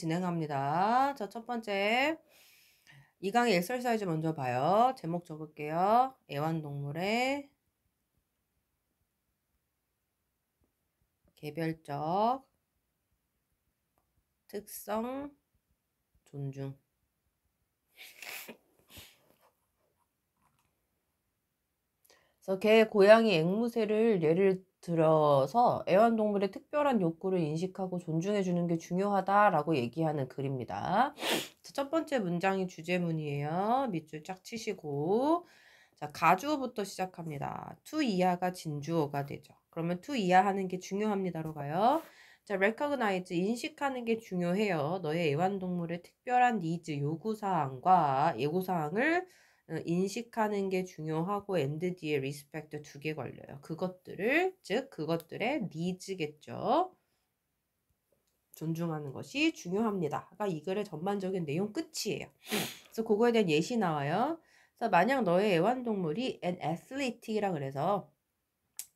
진행합니다. 자, 첫 번째. 이 강의 엑서사이즈 먼저 봐요. 제목 적을게요. 애완동물의 개별적 특성 존중. 그래서 개, 고양이, 앵무새를 예를 들어서 애완동물의 특별한 욕구를 인식하고 존중해주는 게 중요하다라고 얘기하는 글입니다. 첫 번째 문장이 주제문이에요. 밑줄 쫙 치시고, 자, 가주어부터 시작합니다. to 이하가 진주어가 되죠. 그러면 to 이하 하는 게 중요합니다로 가요. 자, recognize, 인식하는 게 중요해요. 너의 애완동물의 특별한 니즈, 요구사항과 예고사항을 인식하는 게 중요하고 and 뒤에 respect 두 개 걸려요. 그것들을, 즉 그것들의 needs겠죠. 존중하는 것이 중요합니다.가 이 글의 전반적인 내용 끝이에요. 그래서 그거에 대한 예시 나와요. 그래서 만약 너의 애완동물이 an athlete라 그래서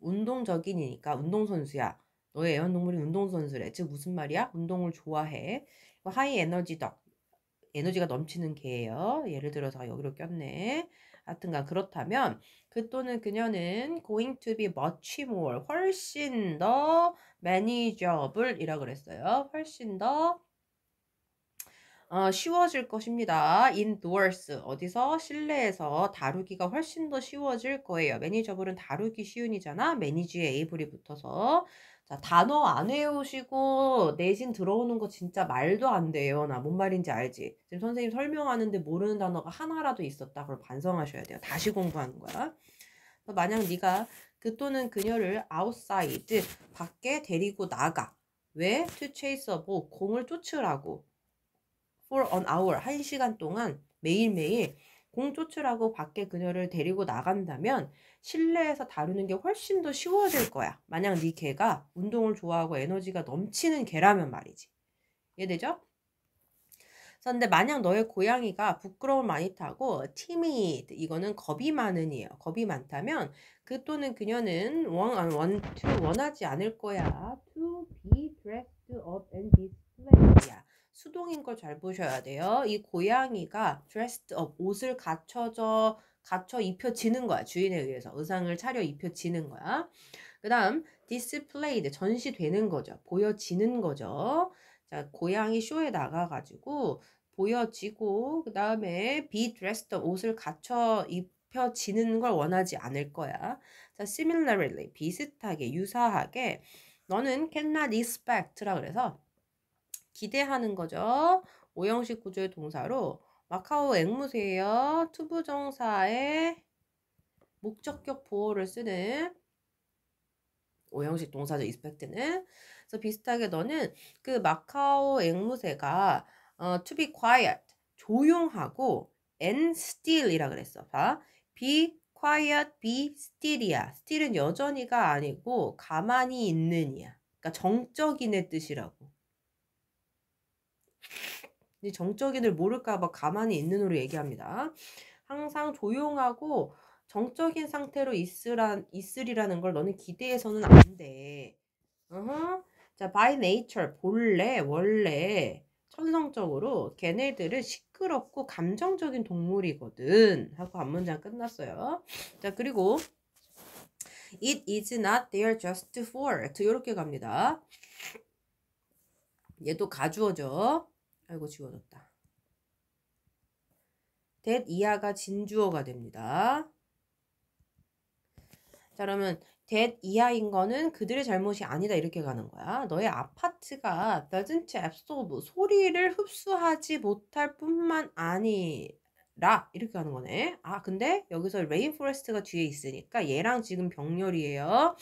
운동적인이니까 운동선수야. 너의 애완동물이 운동선수래. 즉 무슨 말이야? 운동을 좋아해. 하이 에너지덕. 에너지가 넘치는 개예요. 예를 들어서 여기로 꼈네. 하여튼간 그렇다면 그 또는 그녀는 going to be much more 훨씬 더 manageable 이라 그랬어요. 훨씬 더 쉬워질 것입니다. indoors 어디서 실내에서 다루기가 훨씬 더 쉬워질 거예요. manageable은 다루기 쉬운이잖아. manage에 able이 붙어서 자, 단어 안 외우시고 내신 들어오는 거 진짜 말도 안 돼요. 나 뭔 말인지 알지? 지금 선생님 설명하는데 모르는 단어가 하나라도 있었다. 그럼 반성하셔야 돼요. 다시 공부하는 거야. 만약 네가 그 또는 그녀를 outside 밖에 데리고 나가. 왜? to chase a ball 공을 쫓으라고. for an hour 1시간 동안 매일매일 공 쫓으라고 밖에 그녀를 데리고 나간다면 실내에서 다루는 게 훨씬 더 쉬워질 거야. 만약 네 개가 운동을 좋아하고 에너지가 넘치는 개라면 말이지. 이해되죠? 근데 만약 너의 고양이가 부끄러움을 많이 타고 timid 이거는 겁이 많은 이에요. 겁이 많다면 그 또는 그녀는 원하지 않을 거야. to be dressed up and display야. 수동인 걸 잘 보셔야 돼요. 이 고양이가 dressed up 옷을 갖춰 입혀지는 거야. 주인에 의해서 의상을 차려 입혀지는 거야. 그 다음 displayed 전시되는 거죠. 보여지는 거죠. 자, 고양이 쇼에 나가가지고 보여지고 그 다음에 be dressed up 옷을 갖춰 입혀지는 걸 원하지 않을 거야. 자, similarly 비슷하게 유사하게 너는 cannot expect라 그래서 기대하는 거죠. 오형식 구조의 동사로 마카오 앵무새예요. 투부정사의 목적격 보호를 쓰는 오형식 동사죠. expect는. 그래서 비슷하게 너는 그 마카오 앵무새가 to be quiet 조용하고 and still이라 그랬어. 봐. be quiet, be still이야. still은 여전히가 아니고 가만히 있는이야. 그러니까 정적인의 뜻이라고. 이 정적인을 모를까봐 가만히 있는으로 얘기합니다. 항상 조용하고 정적인 상태로 있으리라는 걸 너는 기대해서는 안 돼. 자, by nature, 원래 천성적으로 걔네들은 시끄럽고 감정적인 동물이거든. 하고 한 문장 끝났어요. 자, 그리고 it is not there just for. 이렇게 갑니다. 얘도 가주어죠. 아이고 지워졌다. that 이하가 진주어가 됩니다. 자, 그러면 that 이하인 거는 그들의 잘못이 아니다 이렇게 가는 거야. 너의 아파트가 doesn't absorb 소리를 흡수하지 못할 뿐만 아니라 이렇게 가는 거네. 아, 근데 여기서 rainforest가 뒤에 있으니까 얘랑 지금 병렬이에요.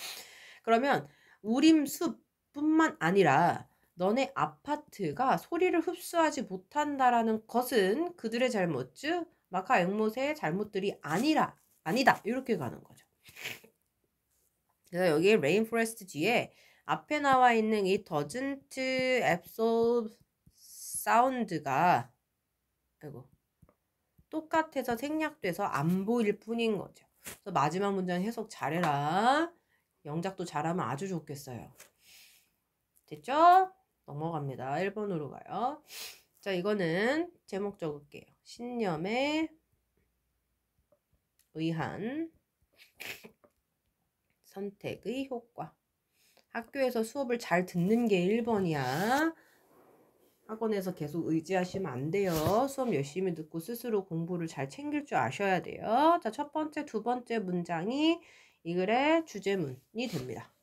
그러면 우림숲뿐만 아니라 너네 아파트가 소리를 흡수하지 못한다라는 것은 그들의 잘못, 즉 마카 앵무새의 잘못들이 아니다 이렇게 가는 거죠. 그래서 여기 rainforest 뒤에 앞에 나와 있는 이 doesn't absorb sound가 똑같아서 생략돼서 안 보일 뿐인 거죠. 그래서 마지막 문장 해석 잘해라. 영작도 잘하면 아주 좋겠어요. 됐죠? 넘어갑니다. 1번으로 가요. 자, 이거는 제목 적을게요. 신념에 의한 선택의 효과. 학교에서 수업을 잘 듣는 게 1번이야. 학원에서 계속 의지하시면 안 돼요. 수업 열심히 듣고 스스로 공부를 잘 챙길 줄 아셔야 돼요. 자, 첫 번째, 두 번째 문장이 이 글의 주제문이 됩니다.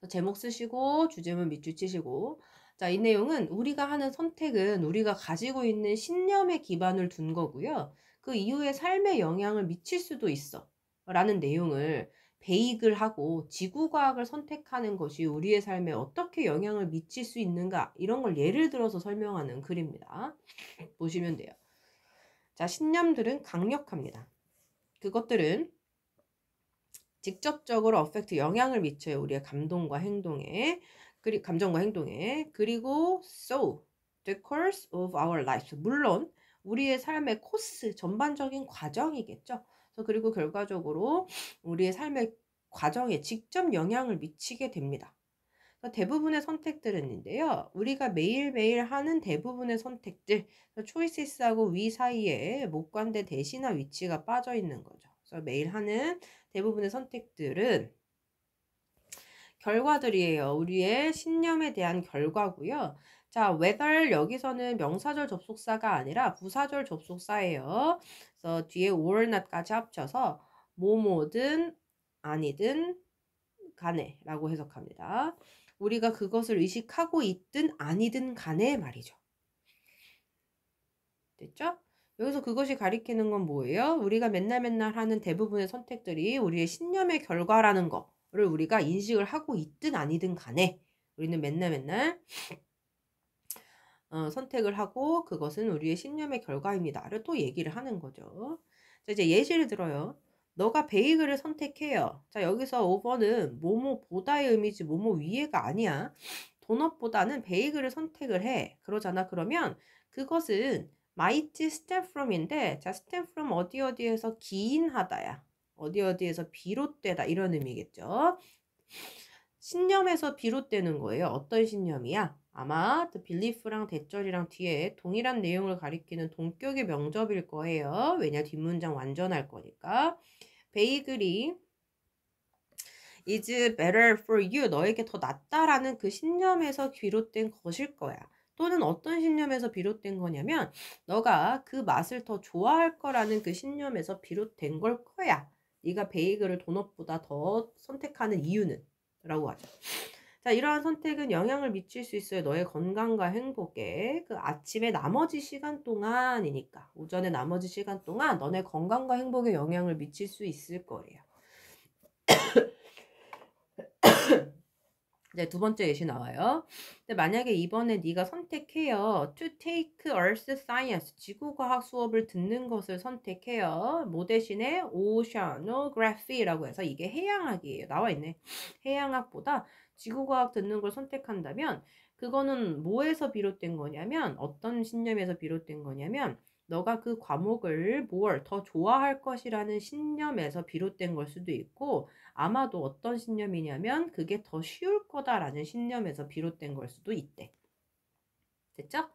제목 쓰시고 주제문 밑줄 치시고, 자, 이 내용은 우리가 하는 선택은 우리가 가지고 있는 신념에 기반을 둔 거고요. 그 이후에 삶에 영향을 미칠 수도 있어 라는 내용을 베이글 하고 지구과학을 선택하는 것이 우리의 삶에 어떻게 영향을 미칠 수 있는가, 이런 걸 예를 들어서 설명하는 글입니다. 보시면 돼요. 자, 신념들은 강력합니다. 그것들은 직접적으로 어펙트, 영향을 미쳐요. 우리의 감동과 행동에, 감정과 행동에. 그리고 so the course of our lives, 물론 우리의 삶의 코스, 전반적인 과정이겠죠. 그리고 결과적으로 우리의 삶의 과정에 직접 영향을 미치게 됩니다. 대부분의 선택들은인데요, 우리가 매일매일 하는 대부분의 선택들, choices하고 위 사이에 목관대 대시나 위치가 빠져 있는 거죠. 그래서 매일 하는 대부분의 선택들은 결과들이에요. 우리의 신념에 대한 결과고요. 자, whether 여기서는 명사절 접속사가 아니라 부사절 접속사예요. 그래서 뒤에 or not까지 합쳐서 뭐뭐든 아니든 간에 라고 해석합니다. 우리가 그것을 의식하고 있든 아니든 간에 말이죠. 됐죠? 여기서 그것이 가리키는 건 뭐예요? 우리가 맨날 하는 대부분의 선택들이 우리의 신념의 결과라는 거를 우리가 인식을 하고 있든 아니든 간에 우리는 맨날 선택을 하고 그것은 우리의 신념의 결과입니다를 또 얘기를 하는 거죠. 자, 이제 예시를 들어요. 너가 베이글을 선택해요. 자, 여기서 5번은 뭐뭐보다의 의미지 뭐뭐 위에가 아니야. 도넛보다는 베이글을 선택을 해. 그러잖아. 그러면 그것은 might stem from인데, 자, stem from 어디에서 기인하다야. 어디에서 비롯되다, 이런 의미겠죠. 신념에서 비롯되는 거예요. 어떤 신념이야? 아마 the belief랑 대절이랑 뒤에 동일한 내용을 가리키는 동격의 명접일 거예요. 왜냐, 뒷문장 완전할 거니까. 베이글이 is better for you, 너에게 더 낫다라는 그 신념에서 비롯된 것일 거야. 또는 어떤 신념에서 비롯된 거냐면 너가 그 맛을 더 좋아할 거라는 그 신념에서 비롯된 걸 거야. 네가 베이글을 도넛보다 더 선택하는 이유는 라고 하죠. 자, 이러한 선택은 영향을 미칠 수 있어요. 너의 건강과 행복에. 그 아침에 나머지 시간 동안이니까, 오전에 나머지 시간 동안 너네 건강과 행복에 영향을 미칠 수 있을 거예요. 이제 두 번째 예시 나와요. 근데 만약에 이번에 네가 선택해요. to take earth science, 지구과학 수업을 듣는 것을 선택해요. 뭐 대신에 oceanography라고 해서 이게 해양학이에요. 나와 있네. 해양학보다 지구과학 듣는 걸 선택한다면 그거는 뭐에서 비롯된 거냐면, 어떤 신념에서 비롯된 거냐면 너가 그 과목을 뭘 더 좋아할 것이라는 신념에서 비롯된 걸 수도 있고, 아마도 어떤 신념이냐면 그게 더 쉬울 거다라는 신념에서 비롯된 걸 수도 있대. 됐죠?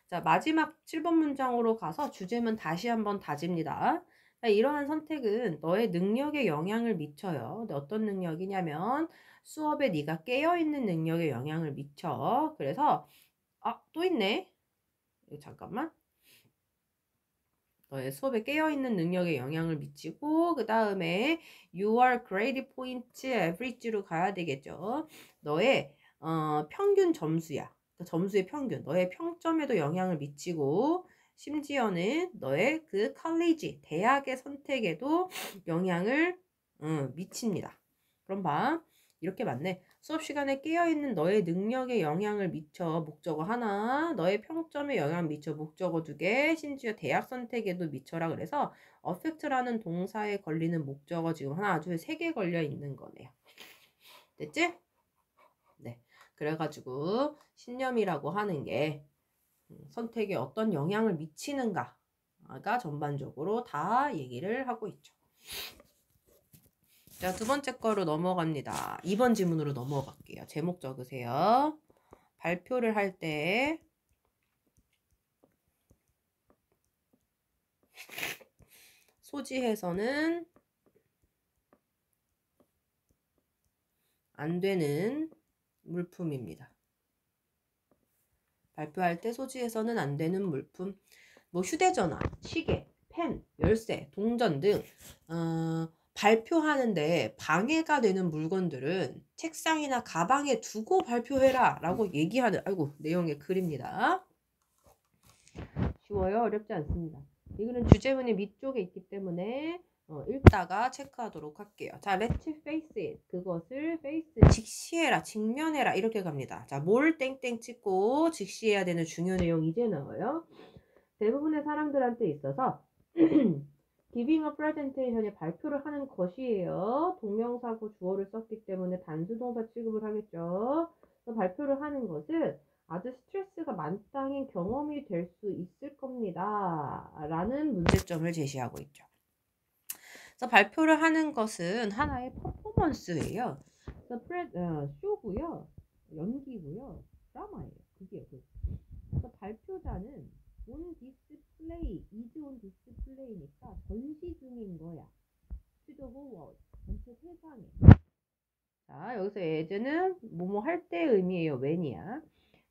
자, 마지막 7번 문장으로 가서 주제문 다시 한번 다집니다. 자, 이러한 선택은 너의 능력에 영향을 미쳐요. 근데 어떤 능력이냐면 수업에 네가 깨어있는 능력에 영향을 미쳐. 그래서 또 있네. 잠깐만. 너의 수업에 깨어있는 능력에 영향을 미치고, 그 다음에 your grade point average로 가야 되겠죠. 너의 평균 점수야. 그 점수의 평균, 너의 평점에도 영향을 미치고, 심지어는 너의 그 컬리지, 대학의 선택에도 영향을 미칩니다. 그럼 봐. 이렇게 맞네. 수업 시간에 깨어있는 너의 능력에 영향을 미쳐, 목적어 하나, 너의 평점에 영향 미쳐, 목적어 2개, 심지어 대학 선택에도 미쳐라. 그래서 affect라는 동사에 걸리는 목적어 지금 하나, 둘, 3개 걸려 있는 거네요. 됐지? 네. 그래가지고 신념이라고 하는 게 선택에 어떤 영향을 미치는가가 전반적으로 다 얘기를 하고 있죠. 자, 두 번째 거로 넘어갑니다. 2번 지문으로 넘어갈게요. 제목 적으세요. 발표를 할 때 소지해서는 안 되는 물품입니다. 발표할 때 소지해서는 안 되는 물품. 뭐 휴대전화, 시계, 펜, 열쇠, 동전 등 발표하는데 방해가 되는 물건들은 책상이나 가방에 두고 발표해라 라고 얘기하는 내용의 글입니다. 쉬워요? 어렵지 않습니다. 이거는 주제문이 밑쪽에 있기 때문에 읽다가 체크하도록 할게요. 자, let's face it. 그것을 face, 직시해라, 직면해라 이렇게 갑니다. 자, 뭘 땡땡 찍고 직시해야 되는 중요 내용 이제 나와요. 대부분의 사람들한테 있어서 giving a presentation에 발표를 하는 것이에요. 동명사고 주어를 썼기 때문에 단수동사 취급을 하겠죠. 그래서 발표를 하는 것은 아주 스트레스가 만땅인 경험이 될 수 있을 겁니다. 라는 문제점을 제시하고 있죠. 그래서 발표를 하는 것은 하나의 퍼포먼스예요. 그래서 쇼고요. 연기고요. 드라마예요. 그래서 발표자는 on display, is on display니까 전시 중인 거야. to the whole world, 전체 세상에. 자, 여기서 as는 뭐뭐 할 때 의미예요. when이야.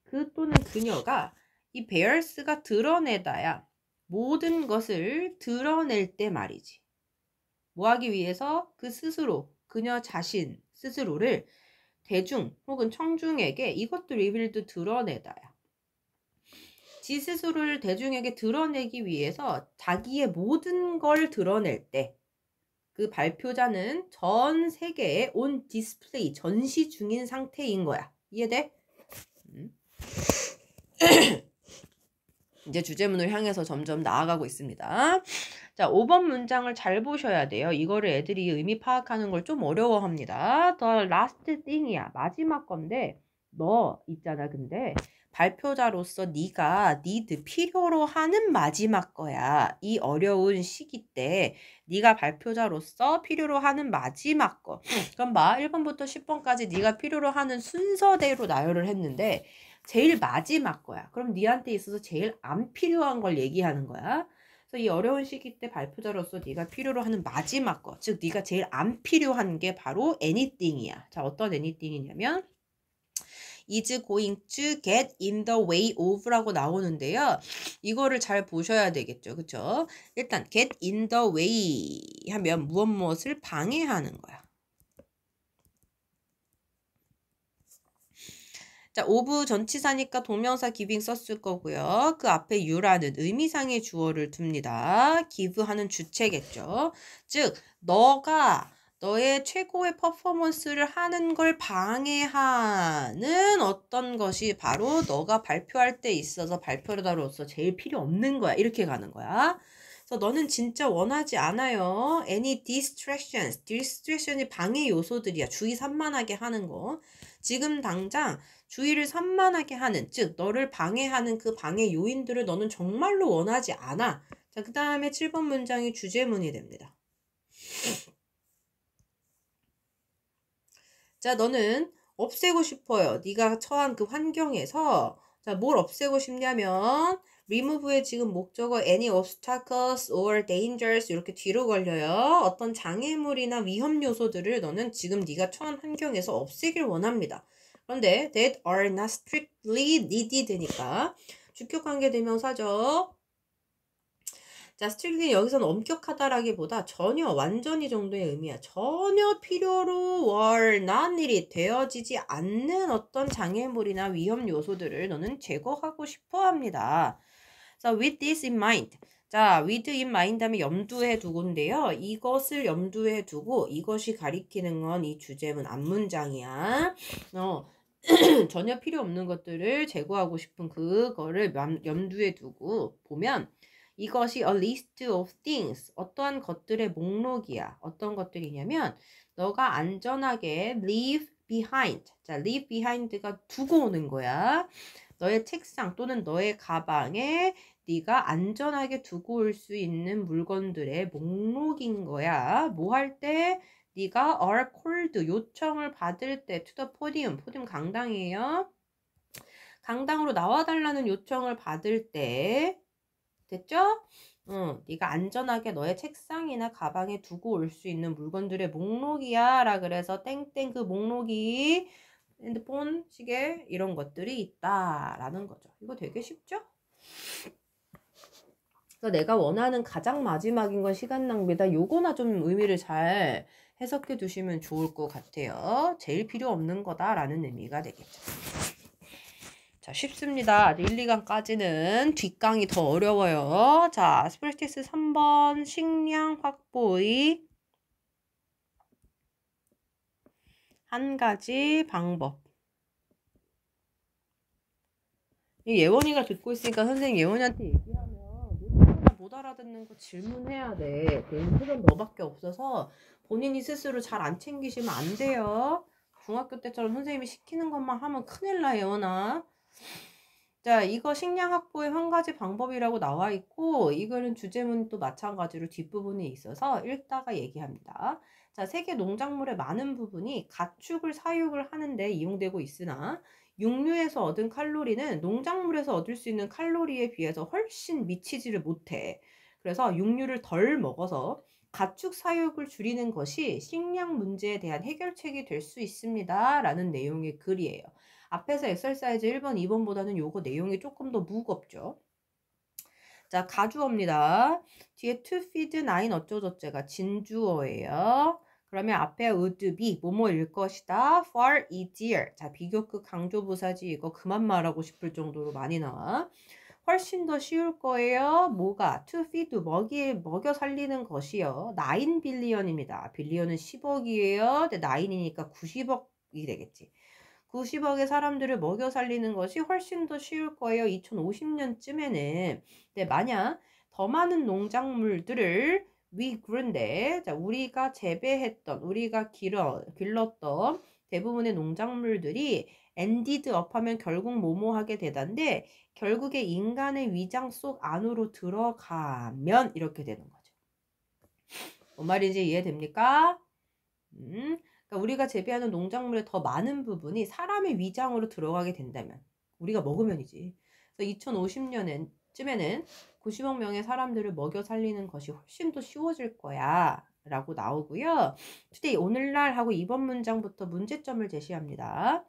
그 또는 그녀가 이 bears가 드러내다야. 모든 것을 드러낼 때 말이지. 뭐 하기 위해서 그 스스로, 그녀 자신 스스로를 대중 혹은 청중에게 이것도 revealed 드러내다야. 지 스스로를 대중에게 드러내기 위해서 자기의 모든 걸 드러낼 때 그 발표자는 전 세계에 on display, 전시 중인 상태인 거야. 이해돼? 이제 주제문을 향해서 점점 나아가고 있습니다. 자, 5번 문장을 잘 보셔야 돼요. 이거를 애들이 의미 파악하는 걸 좀 어려워합니다. The last thing이야. 마지막 건데 너 있잖아. 근데 발표자로서 네가 need 필요로 하는 마지막 거야. 이 어려운 시기 때 네가 발표자로서 필요로 하는 마지막 거. 그럼 1번부터 10번까지 네가 필요로 하는 순서대로 나열을 했는데 제일 마지막 거야. 그럼 니한테 있어서 제일 안 필요한 걸 얘기하는 거야. 그래서 이 어려운 시기 때 발표자로서 네가 필요로 하는 마지막 거, 즉 네가 제일 안 필요한 게 바로 anything이야. 자, 어떤 anything이냐면 is going to get in the way of라고 나오는데요. 이거를 잘 보셔야 되겠죠. 그쵸? 일단 get in the way 하면 무엇을 방해하는 거야. 자, of 전치사니까 동명사 giving 썼을 거고요. 그 앞에 you라는 의미상의 주어를 둡니다. give 하는 주체겠죠. 즉, 너가 너의 최고의 퍼포먼스를 하는 걸 방해하는 어떤 것이 바로 너가 발표할 때 있어서 발표자로서 제일 필요 없는 거야. 이렇게 가는 거야. 그래서 너는 진짜 원하지 않아요. Any distractions. distraction이 방해 요소들이야. 주의 산만하게 하는 거. 지금 당장 주의를 산만하게 하는, 즉 너를 방해하는 그 방해 요인들을 너는 정말로 원하지 않아. 자, 그 다음에 7번 문장이 주제문이 됩니다. 자, 너는 없애고 싶어요. 네가 처한 그 환경에서 자, 뭘 없애고 싶냐면 remove의 지금 목적어 any obstacles or dangers 이렇게 뒤로 걸려요. 어떤 장애물이나 위험 요소들을 너는 지금 네가 처한 환경에서 없애길 원합니다. 그런데 that are not strictly needed니까 주격관계 대명사죠. 자, strictly 여기서는 엄격하다라기보다 전혀, 완전히 정도의 의미야. 전혀 필요로 were not needed 되어지지 않는 어떤 장애물이나 위험 요소들을 너는 제거하고 싶어 합니다. 그래서 with this in mind. 자, with in mind 하면 염두에 두고인데요. 이것을 염두에 두고 이것이 가리키는 건 이 주제문 앞문장이야. 전혀 필요 없는 것들을 제거하고 싶은 그거를 염두에 두고 보면 이것이 a list of things, 어떠한 것들의 목록이야. 어떤 것들이냐면 너가 안전하게 leave behind. 자, leave behind가 두고 오는 거야. 너의 책상 또는 너의 가방에 네가 안전하게 두고 올 수 있는 물건들의 목록인 거야. 뭐 할 때? 네가 are called, 요청을 받을 때 to the podium, 강당이에요. 강당으로 나와달라는 요청을 받을 때 됐죠? 네가 안전하게 너의 책상이나 가방에 두고 올 수 있는 물건들의 목록이야 라 그래서 땡땡 그 목록이 핸드폰, 시계 이런 것들이 있다 라는 거죠. 이거 되게 쉽죠? 그래서 내가 원하는 가장 마지막인 건 시간 낭비다. 요거나 좀 의미를 잘 해석해 두시면 좋을 것 같아요. 제일 필요 없는 거다라는 의미가 되겠죠. 자, 쉽습니다. 1, 2강까지는 뒷강이 더 어려워요. 자, 스프레티스 3번 식량 확보의 한 가지 방법. 예원이가 듣고 있으니까 선생님 예원이한테 얘기하면 못 알아듣는 거 질문해야 돼. 대부분 너밖에 없어서 본인이 스스로 잘 안 챙기시면 안 돼요. 중학교 때처럼 선생님이 시키는 것만 하면 큰일 나, 예원아. 자, 이거 식량 확보의 한 가지 방법이라고 나와 있고, 이거는 주제문도 마찬가지로 뒷부분에 있어서 읽다가 얘기합니다. 자, 세계 농작물의 많은 부분이 가축을 사육을 하는데 이용되고 있으나, 육류에서 얻은 칼로리는 농작물에서 얻을 수 있는 칼로리에 비해서 훨씬 미치지를 못해. 그래서 육류를 덜 먹어서 가축 사육을 줄이는 것이 식량 문제에 대한 해결책이 될 수 있습니다. 라는 내용의 글이에요. 앞에서 엑설사이즈 1번, 2번보다는 요거 내용이 조금 더 무겁죠. 자, 가주어입니다. 뒤에 to feed 9 어쩌저쩌가 진주어예요. 그러면 앞에 would be 뭐뭐일 것이다. far easier. 자, 비교급 강조부사지 이거 그만 말하고 싶을 정도로 많이 나와. 훨씬 더 쉬울 거예요. 뭐가? to feed 먹여 살리는 것이요. 9 빌리언입니다. 빌리언은 10억이에요. 근데 9이니까 90억이 되겠지. 90억의 사람들을 먹여 살리는 것이 훨씬 더 쉬울 거예요. 2050년쯤에는. 근데 만약 더 많은 농작물들을 그런데 자, 우리가 재배했던, 우리가 길렀던 대부분의 농작물들이 ended up 하면 결국 뭐뭐 하게 되던데 결국에 인간의 위장 속 안으로 들어가면 이렇게 되는 거죠. 뭔 말인지 이해됩니까? 그러니까 우리가 재배하는 농작물의 더 많은 부분이 사람의 위장으로 들어가게 된다면 우리가 먹으면이지. 그래서 2050년쯤에는 90억 명의 사람들을 먹여 살리는 것이 훨씬 더 쉬워질 거야 라고 나오고요. today 오늘날 하고 이번 문장부터 문제점을 제시합니다.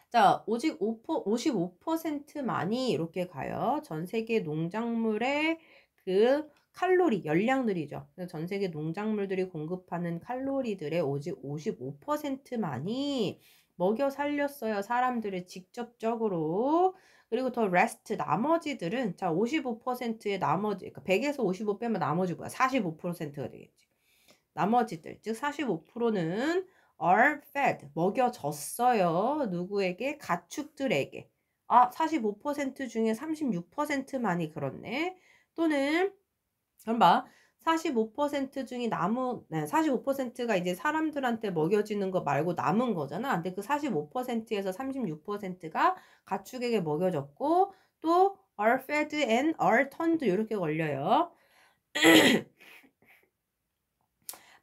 자, 오직 55%만이 이렇게 가요. 전 세계 농작물의 그 칼로리, 열량들이죠. 전 세계 농작물들이 공급하는 칼로리들의 오직 55%만이 먹여 살렸어요. 사람들을 직접적으로. 그리고 더 레스트, 나머지들은, 자, 55%의 나머지, 그러니까 100에서 55 빼면 나머지 뭐야? 45%가 되겠지. 나머지들, 즉 45%는 are fed, 먹여졌어요. 누구에게? 가축들에게. 아, 45% 중에 36%만이 그렇네. 또는 그럼 봐. 45% 중에 45%가 이제 사람들한테 먹여지는 거 말고 남은 거잖아. 근데 그 45%에서 36%가 가축에게 먹여졌고 또 are fed and are turned 이렇게 걸려요.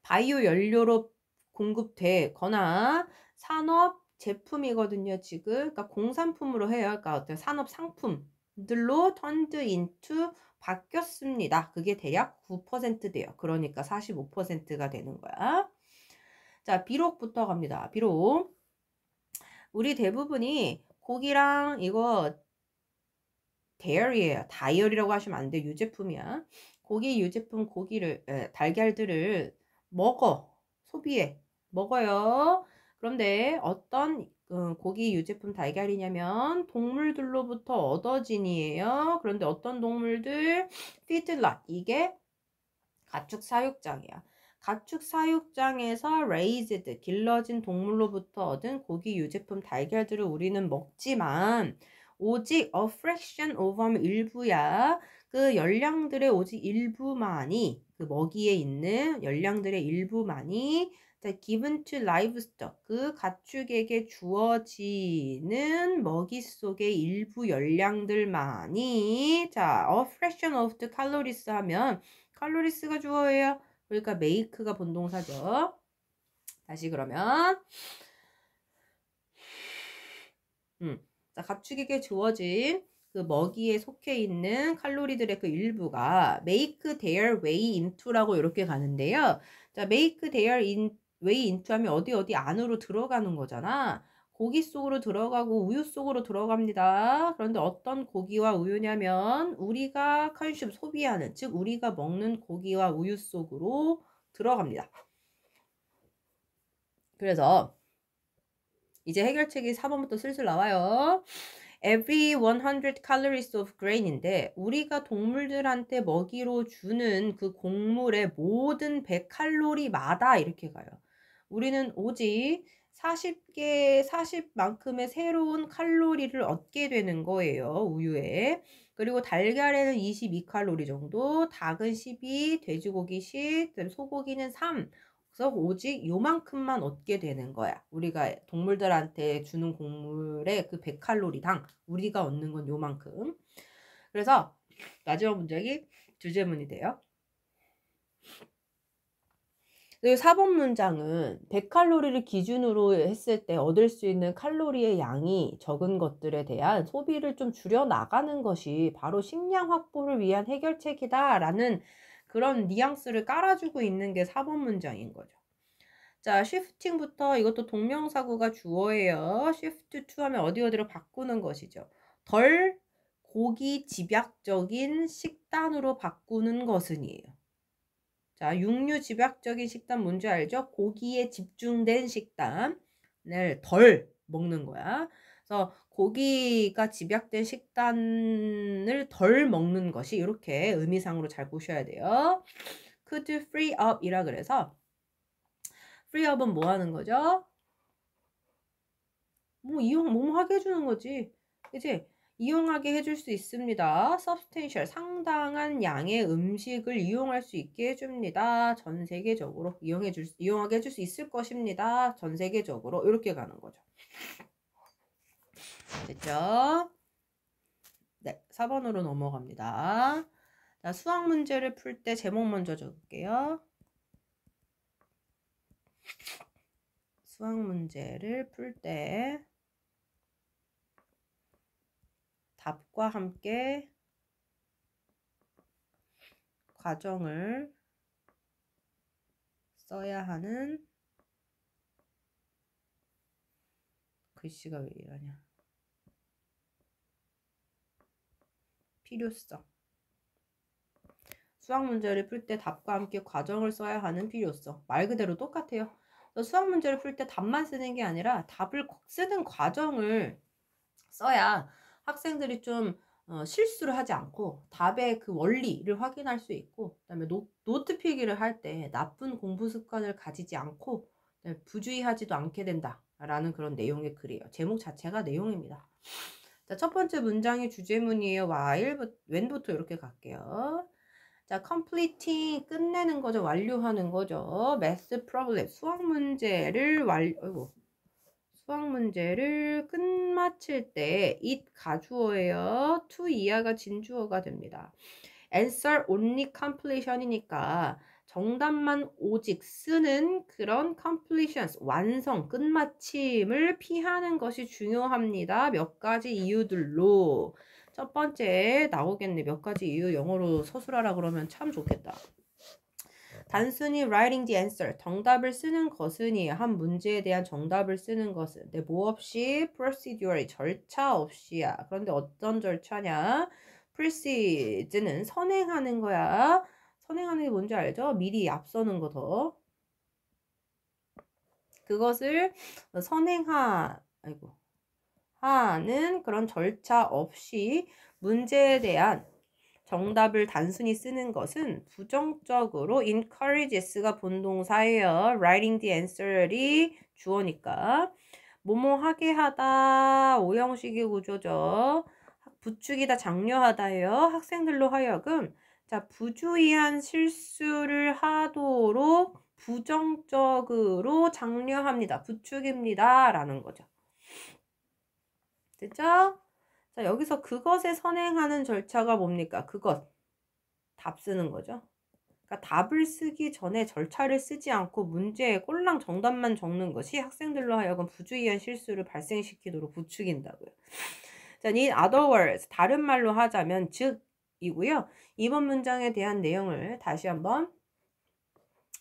바이오 연료로 공급되거나 산업 제품이거든요, 지금. 그러니까 공산품으로 해요. 그러니까 어떤 산업 상품들로 turned into 바뀌었습니다. 그게 대략 9% 돼요. 그러니까 45%가 되는 거야. 자, 비록부터 갑니다. 비록. 우리 대부분이 고기랑 이거 dairy예요. 다이어리라고 하시면 안 돼. 유제품이야. 고기, 유제품, 달걀들을 소비해. 먹어요. 그런데 어떤 고기 유제품 달걀이냐면 동물들로부터 얻어진이에요. 그런데 어떤 동물들? feedlot. 이게 가축 사육장이야. 가축 사육장에서 raised, 길러진 동물로부터 얻은 고기 유제품 달걀들을 우리는 먹지만 오직 a fraction of 하면 일부야. 그 열량들의 오직 일부만이 그 먹이에 있는 열량들의 일부만이 given to livestock 그 가축에게 주어지는 먹이 속의 일부 열량들만이 자 a fraction of the calories 하면 칼로리스가 주어예요. 그러니까 make가 본동사죠. 다시 그러면 자, 가축에게 주어진 그 먹이에 속해 있는 칼로리들의 그 일부가 make their way into라고 이렇게 가는데요. 자, make their way into 하면 어디 안으로 들어가는 거잖아. 고기 속으로 들어가고 우유 속으로 들어갑니다. 그런데 어떤 고기와 우유냐면 우리가 칼슘 소비하는, 즉 우리가 먹는 고기와 우유 속으로 들어갑니다. 그래서 이제 해결책이 4번부터 슬슬 나와요. Every 100 calories of grain인데 우리가 동물들한테 먹이로 주는 그 곡물의 모든 100칼로리마다 이렇게 가요. 우리는 오직 40만큼의 새로운 칼로리를 얻게 되는 거예요. 우유에. 그리고 달걀에는 22칼로리 정도, 닭은 12, 돼지고기 10, 소고기는 3. 그래서 오직 요만큼만 얻게 되는 거야. 우리가 동물들한테 주는 곡물의 그 100칼로리당 우리가 얻는 건 요만큼. 그래서 마지막 문장이 주제문이 돼요. 4번 문장은 100칼로리를 기준으로 했을 때 얻을 수 있는 칼로리의 양이 적은 것들에 대한 소비를 좀 줄여 나가는 것이 바로 식량 확보를 위한 해결책이다 라는 그런 뉘앙스를 깔아주고 있는 게 4번 문장인 거죠. 자, shifting부터 이것도 동명사구가 주어예요. shift to 하면 어디로 바꾸는 것이죠. 덜 고기 집약적인 식단으로 바꾸는 것은이에요. 자, 육류 집약적인 식단 뭔지 알죠? 고기에 집중된 식단을 덜 먹는 거야. 그래서 고기가 집약된 식단을 덜 먹는 것이 이렇게 의미상으로 잘 보셔야 돼요. could free up 이라 그래서 free up은 뭐 하는 거죠? 뭐 하게 해주는 거지. 그치? 이용하게 해줄 수 있습니다. substantial, 상당한 양의 음식을 이용할 수 있게 해줍니다. 전 세계적으로 이용하게 해줄 수 있을 것입니다. 전 세계적으로 이렇게 가는 거죠. 됐죠? 네, 4번으로 넘어갑니다. 자, 수학 문제를 풀 때 제목 먼저 적을게요. 수학 문제를 풀 때 답과 함께 과정을 써야 하는 글씨가 왜 이러냐. 필요성. 수학 문제를 풀 때 답과 함께 과정을 써야 하는 필요성. 말 그대로 똑같아요. 수학 문제를 풀 때 답만 쓰는 게 아니라 답을 쓰는 과정을 써야 학생들이 좀 실수를 하지 않고 답의 그 원리를 확인할 수 있고, 그다음에 노트 필기를 할 때 나쁜 공부 습관을 가지지 않고 부주의하지도 않게 된다라는 그런 내용의 글이에요. 제목 자체가 내용입니다. 자, 첫 번째 문장이 주제문이에요. when부터 이렇게 갈게요. 자, completing 끝내는 거죠. 완료하는 거죠. math problem 수학 문제를 끝마칠 때 it 가주어예요. to 이하가 진주어가 됩니다. answer only completion이니까 정답만 오직 쓰는 그런 completions, 완성, 끝마침을 피하는 것이 중요합니다. 몇 가지 이유들로. 첫 번째 나오겠네. 몇 가지 이유 영어로 서술하라 그러면 참 좋겠다. 단순히 writing the answer, 정답을 쓰는 것은이에요. 한 문제에 대한 정답을 쓰는 것은. 근데 뭐 없이 procedure, 절차 없이야. 그런데 어떤 절차냐? precede는 선행하는 거야. 선행하는 게 뭔지 알죠? 미리 앞서는 거 더. 그것을 하는 그런 절차 없이 문제에 대한 정답을 단순히 쓰는 것은 부정적으로 encourages가 본동사예요. writing the answer이 주어니까. 뭐뭐 하게 하다 오형식의 구조죠. 부추기다 장려하다예요. 학생들로 하여금 자, 부주의한 실수를 하도록 부정적으로 장려합니다. 부추깁니다. 라는 거죠. 됐죠? 자, 여기서 그것에 선행하는 절차가 뭡니까? 그것. 답 쓰는 거죠. 그러니까 답을 쓰기 전에 절차를 쓰지 않고 문제에 꼴랑 정답만 적는 것이 학생들로 하여금 부주의한 실수를 발생시키도록 부추긴다고요. 자, in other words, 다른 말로 하자면 즉이고요. 이번 문장에 대한 내용을 다시 한번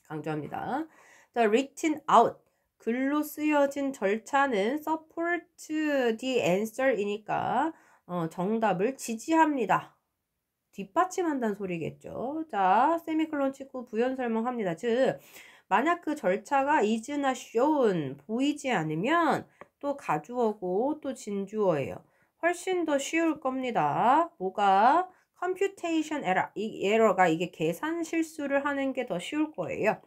강조합니다. The written out, 글로 쓰여진 절차는 support the answer이니까 정답을 지지합니다. 뒷받침한다는 소리겠죠. 자, 세미콜론 찍고 부연 설명합니다. 즉, 만약 그 절차가 is not shown, 보이지 않으면 또 가주어고 또 진주어예요. 훨씬 더 쉬울 겁니다. 뭐가? computation error, 이 에러가 이게 계산 실수를 하는 게 더 쉬울 거예요.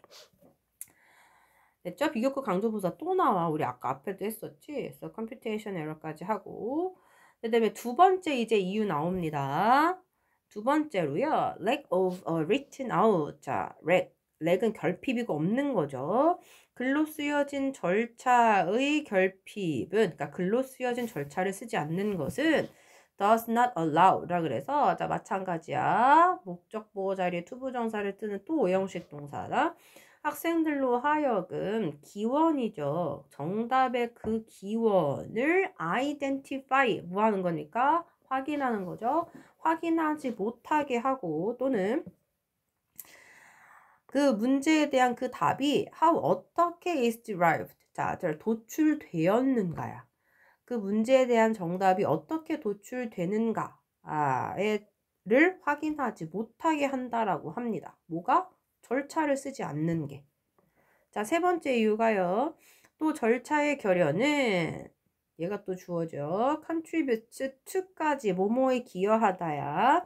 됐죠? 비교급 강조부사 또 나와. 우리 아까 앞에도 했었지. 그래서 computation error까지 하고. 그 다음에 두 번째 이제 이유 나옵니다. 두 번째로요. lack of a written out. 자, lack은 결핍이고 없는 거죠. 글로 쓰여진 절차의 결핍은, 그러니까 글로 쓰여진 절차를 쓰지 않는 것은 does not allow라 그래서 자 마찬가지야. 목적 보호 자리에 투부정사를 뜨는 또 오형식 동사다. 학생들로 하여금 기원이죠. 정답의 그 기원을 identify 뭐 하는 거니까 확인하는 거죠. 확인하지 못하게 하고 또는 그 문제에 대한 그 답이 how 어떻게 is derived 자 도출되었는가야. 그 문제에 대한 정답이 어떻게 도출되는가를 확인하지 못하게 한다라고 합니다. 뭐가? 절차를 쓰지 않는 게. 자, 세 번째 이유가요. 또 절차의 결여는 얘가 또 주어져. contribute to까지 뭐뭐에 기여하다야.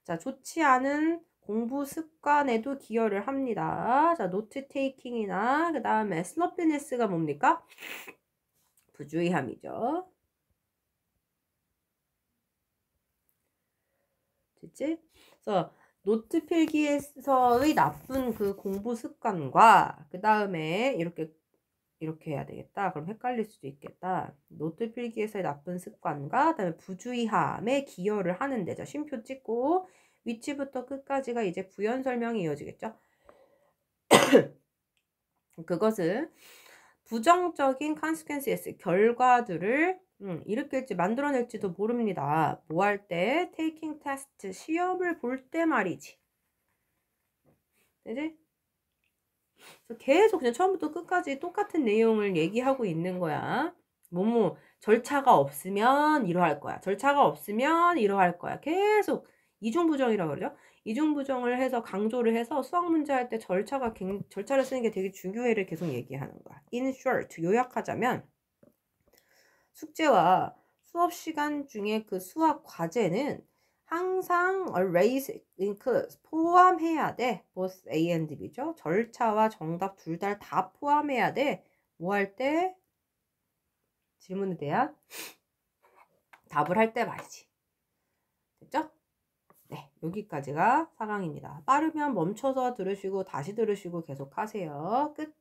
자, 좋지 않은 공부 습관에도 기여를 합니다. 자, 노트 테이킹이나 그 다음에 sloppiness가 뭡니까? 부주의함이죠. 됐지? 그래서 노트 필기에서의 나쁜 그 공부 습관과 그 다음에 이렇게 해야 되겠다. 그럼 헷갈릴 수도 있겠다. 노트 필기에서의 나쁜 습관과 그다음에 부주의함에 기여를 하는데 자 쉼표 찍고 위치부터 끝까지가 이제 부연 설명이 이어지겠죠. 그것은 부정적인 consequences, 결과들을 일으킬지 만들어낼지도 모릅니다. 뭐 할 때? taking test, 시험을 볼 때 말이지. 되지? 계속 그냥 처음부터 끝까지 똑같은 내용을 얘기하고 있는 거야. 뭐뭐 절차가 없으면 이러할 거야. 절차가 없으면 이러할 거야. 계속 이중부정이라고 그러죠. 이중부정을 해서 강조를 해서 수학 문제 할 때 절차를 쓰는 게 되게 중요해를 계속 얘기하는 거야. In short, 요약하자면 숙제와 수업 시간 중에 그 수학 과제는 항상 always include 포함해야 돼. both A and B죠. 절차와 정답 둘 다 포함해야 돼. 뭐 할 때? 질문에 대한 답을 할 때 말이지. 됐죠? 네, 여기까지가 4강입니다. 빠르면 멈춰서 들으시고 다시 들으시고 계속 하세요. 끝.